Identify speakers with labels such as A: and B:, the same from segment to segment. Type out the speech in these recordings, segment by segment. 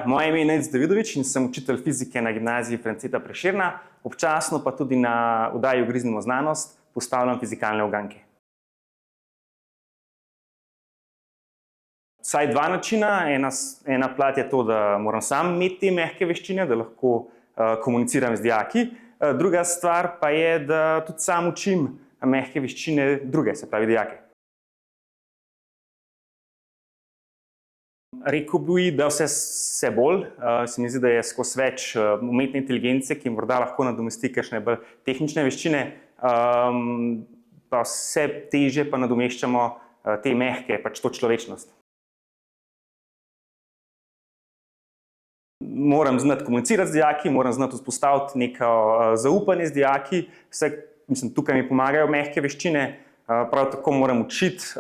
A: Moje ime je Nejc Davidovič in sem učitelj fizike na gimnaziji Franceta Prešerna, občasno pa tudi na oddaji Ugriznimo znanost postavljam fizikalne uganke. Vsaj dva načina. Ena plat je to, da moram sam imeti te mehke veščine, da lahko komuniciram z dijaki. Druga stvar pa je, da tudi sam učim mehke veščine druge, se pravi dijake. Rekel bi, da vse bolj. Se mi zdi, da je skozi več umetne inteligence, ki morda lahko nadomesti kakšne bolj tehnične veščine, pa vse težje pa nadomeščamo te mehke, pač to človečnost. Moram znati komunicirati z dijaki, moram znati vzpostaviti neko zaupanje z dijaki. Tukaj mi pomagajo mehke veščine. Prav tako moram učiti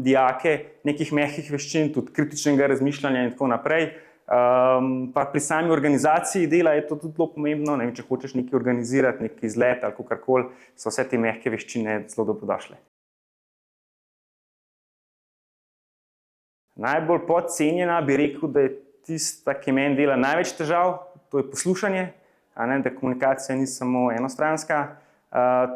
A: dijake nekih mehkih veščin, tudi kritičnega razmišljanja in tako naprej. Pa pri sami organizaciji dela je to tudi zelo pomembno. Če hočeš nekaj organizirati, neki izlet ali kakorkoli, so vse te mehke veščine zelo dobrodošle. Najbolj podcenjena bi rekel, da je tista, ki meni dela največ težav, to je poslušanje, da komunikacija ni samo enostranska.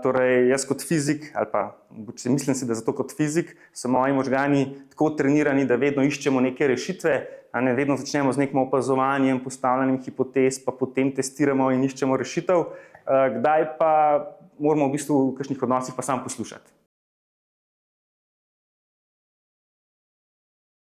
A: Torej, jaz kot fizik, ali pa mislim si, da zato kot fizik, so moji možgani tako trenirani, da vedno iščemo neke rešitve, vedno začnemo z nekim opazovanjem, postavljanjem hipotez, pa potem testiramo in iščemo rešitev. Kdaj pa moramo v bistvu v kakšnih odnosih pa samo poslušati.